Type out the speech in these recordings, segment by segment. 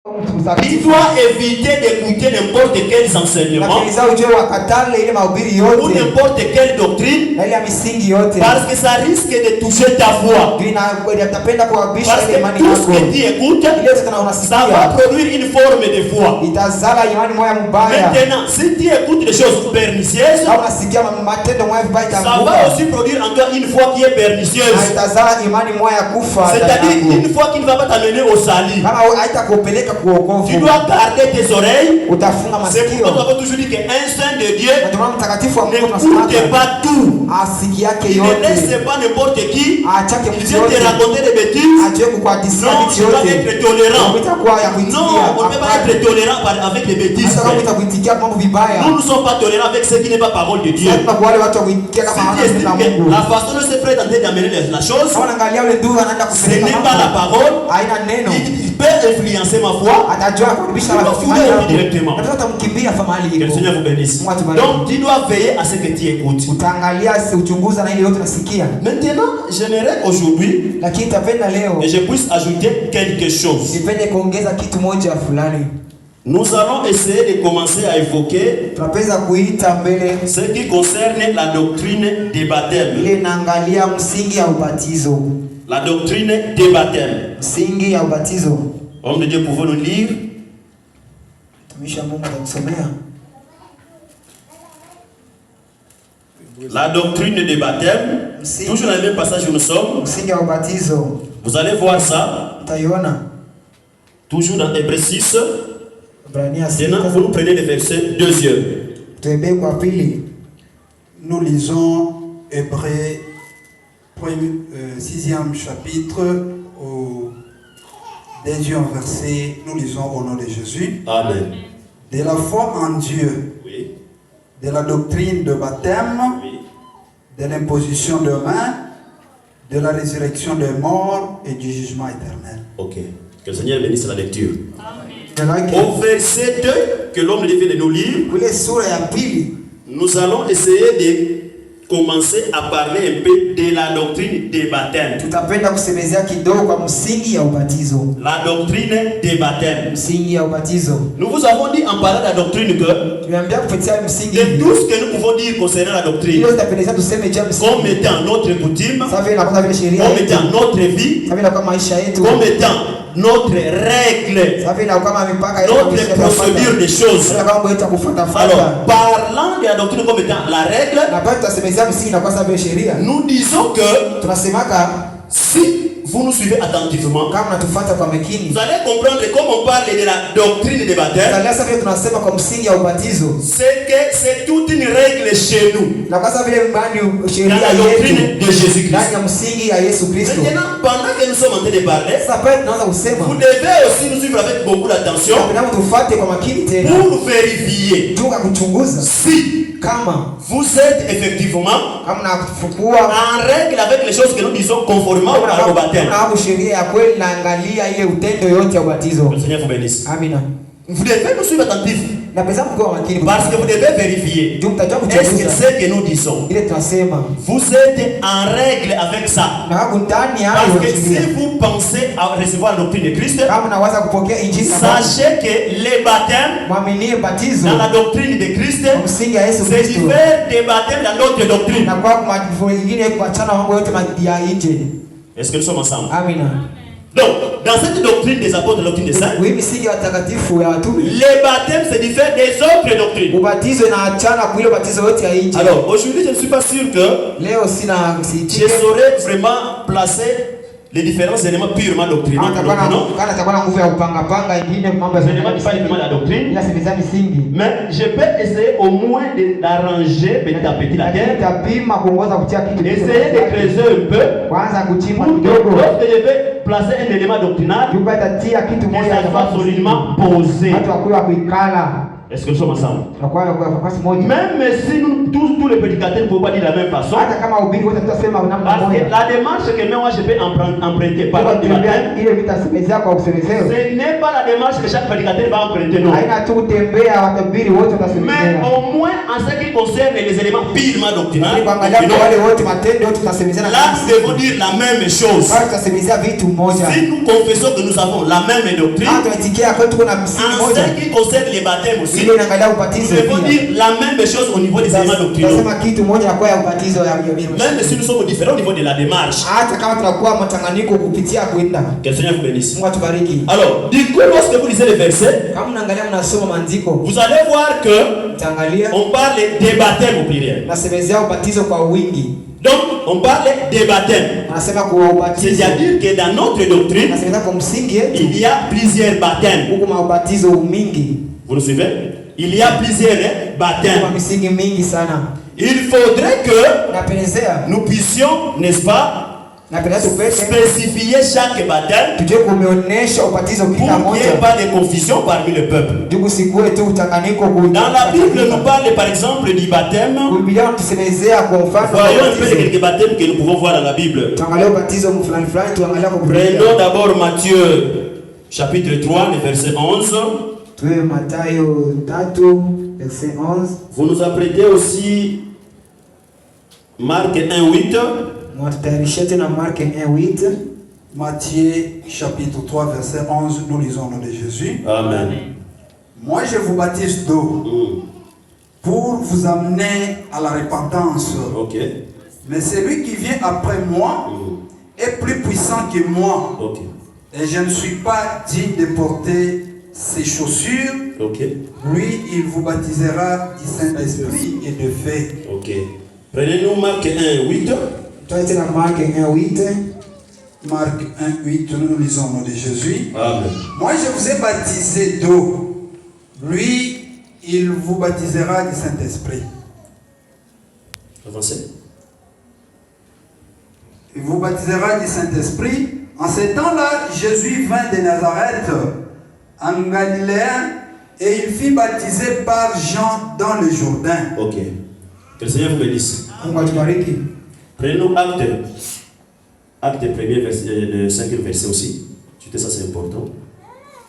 Il doit éviter d'écouter n'importe quels enseignements ou n'importe quelle doctrine, parce que ça risque de toucher ta foi. Parce que tout ce que tu écoutes, ça va produire une forme de foi. Maintenant, si tu écoutes des choses pernicieuses, ça va aussi produire en toi une foi qui est pernicieuse. C'est-à-dire une foi qui ne va pas t'amener au salut. Tu dois garder tes oreilles. C'est pourquoi nous avons toujours dit qu'un saint de Dieu n'écoute pas tout. Il ne laisse pas n'importe qui. Il vient te raconter des bêtises. Non, tu dois être tolérant. Non, on ne peut pas être tolérant avec les bêtises. Nous ne sommes pas tolérants avec ce qui n'est pas parole de Dieu. La façon dont ce frère est en train d'amener la chose, ce n'est pas la parole. Il peut influencer ma foi. Directement. Que le Seigneur vous bénisse. Donc tu dois veiller à ce que tu écoutes. Maintenant, j'aimerais aujourd'hui que je puisse ajouter quelque chose. Nous allons essayer de commencer à évoquer ce qui concerne la doctrine des baptêmes. La doctrine des baptêmes. Homme de Dieu, pouvons-nous lire? La doctrine des baptêmes, toujours dans le même passage où nous sommes. Vous allez voir ça. Toujours dans Hébreux 6. Maintenant, vous nous prenez le verset 2. Nous lisons Hébreux 6e chapitre au 2e verset. Nous lisons au nom de Jésus. Amen. De la foi en Dieu, oui. De la doctrine de baptême, oui. De l'imposition de main, de la résurrection des morts et du jugement éternel. Ok. Que le Seigneur bénisse la lecture. Amen. Au verset 2 que l'homme devait de nous lire, nous allons essayer de commencer à parler un peu de la doctrine des baptêmes. La doctrine des baptêmes. Nous vous avons dit en parlant de la doctrine que de tout ce que nous pouvons dire concernant la doctrine, comme étant notre coutume, comme étant notre vie, comme étant notre règle, notre procédure des choses. Alors, parlant de la doctrine comme étant la règle, nous disons que si vous nous suivez attentivement, vous allez comprendre que comme on parle de la doctrine des baptêmes, c'est que c'est toute une règle chez nous dans la doctrine de Jésus-Christ. Maintenant, pendant que nous sommes en train de parler, vous devez aussi nous suivre avec beaucoup d'attention pour vérifier si vous êtes effectivement en règle avec les choses que nous disons conformément au baptême. Le Seigneur vous bénisse. Vous devez nous suivre attentifs. Parce que vous devez vérifier. Est-ce que ce que nous disons, vous êtes en règle avec ça? Parce que si vous pensez à recevoir la doctrine de Christ, sachez que les baptêmes dans la doctrine de Christ, c'est différent des baptêmes dans d'autres doctrines. Est-ce que nous sommes ensemble? Donc, dans cette doctrine des apôtres, la doctrine des saints, les baptêmes c'est différent des autres doctrines. Alors, aujourd'hui, je ne suis pas sûr que je saurais vraiment placer les différents éléments purement doctrinaux. Je n'ai pas éléments de la doctrine, mais je peux essayer au moins d'arranger petit à petit la terre, essayer de creuser un peu pour que lorsque je vais placer un élément doctrinal, que ça soit solidement posé. Est-ce que nous sommes ensemble? Même si tous les prédicateurs ne peuvent pas dire la même façon. Parce que la démarche que moi je peux emprunter par ce n'est pas la démarche que chaque prédicateur va emprunter, non. Mais au moins en ce qui concerne les éléments purement doctrinaux, là nous devons dire la même chose. Si nous confessons que nous avons la même doctrine, en ce qui concerne les baptêmes aussi, nous devons dire la même chose au niveau des éléments doctrinaux. Même si nous sommes différents au niveau de la démarche. Que le Seigneur vous bénisse. Alors, du coup, lorsque vous lisez les versets, vous allez voir que on parle des baptêmes au pluriel. Donc, on parle des baptêmes. C'est-à-dire que dans notre doctrine, il y a plusieurs baptêmes. Vous le suivez? Il y a plusieurs baptêmes. Il faudrait que nous puissions, n'est-ce pas, spécifier chaque baptême pour qu'il n'y ait pas de confusion parmi le peuple. Dans la Bible, nous parle par exemple du baptême. Voyons un peu quelques baptêmes que nous pouvons voir dans la Bible. Prenons d'abord Matthieu chapitre 3, le verset 11. Vous nous apprêtez aussi Marc 1:8. Matthieu chapitre 3 verset 11, nous lisons le nom de Jésus. Amen. Moi je vous baptise d'eau pour vous amener à la repentance. Okay. Mais celui qui vient après moi est plus puissant que moi. Okay. Et je ne suis pas digne de porter ses chaussures. Okay. Lui, il vous baptisera du Saint-Esprit et de feu. Okay. Prenez-nous Marc 1:8. Marc 1:8, nous lisons le nom de Jésus. Amen. Moi je vous ai baptisé d'eau. Lui, il vous baptisera du Saint-Esprit. Avancez. Il vous baptisera du Saint-Esprit. En ce temps-là, Jésus vint de Nazareth en Galilée et il fut baptisé par Jean dans le Jourdain. Ok. Que le Seigneur vous bénisse. Prenons Acte 1er, le 5e verset aussi. Ça c'est important.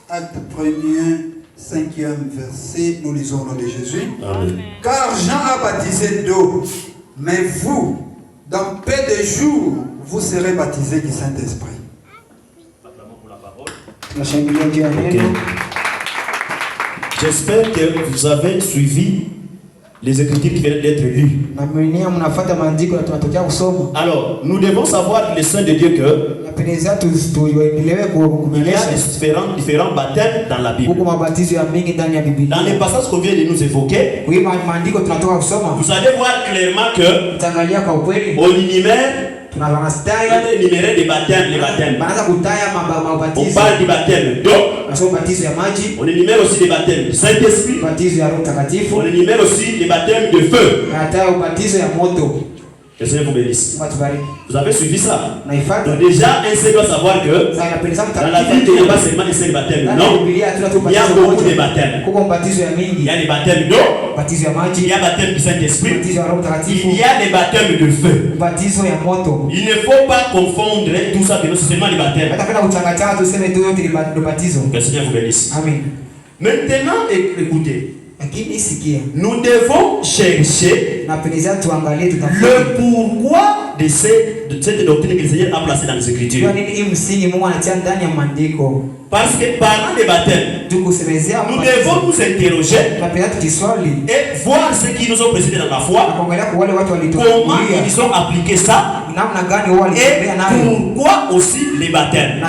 Acte 1er, 5e verset, nous lisons le nom de Jésus. Amen. Car Jean a baptisé d'eau, mais vous, dans peu de jours, vous serez baptisés du Saint-Esprit. Okay. J'espère que vous avez suivi les Écritures qui viennent d'être lues. Alors, nous devons savoir, les saints de Dieu, que il y a différents baptêmes dans la Bible. Dans les passages qu'on vient de nous évoquer, vous allez voir clairement que on énumérait les baptêmes. On parle du baptême d'eau. On énumère aussi les baptêmes du Saint-Esprit. On énumère aussi les baptêmes de feu. Que le Seigneur vous bénisse. Vous avez suivi ça? Donc déjà, un seul doit savoir que dans la Bible, il n'y a pas seulement un seul baptême. Non, il y a beaucoup de baptêmes. Il y a les baptêmes d'eau, il y a le baptême du Saint-Esprit, il y a les baptêmes de feu. Il ne faut pas confondre tout ça, que c'est seulement les baptêmes. Que le Seigneur vous bénisse. Amen. Maintenant, écoutez. Nous devons chercher le pourquoi de cette doctrine que le Seigneur a placée dans les Écritures. Parce que parlant des baptêmes, nous devons nous interroger et voir ceux qui nous ont précédés dans la foi, comment ils ont appliqué ça et pourquoi aussi les baptêmes.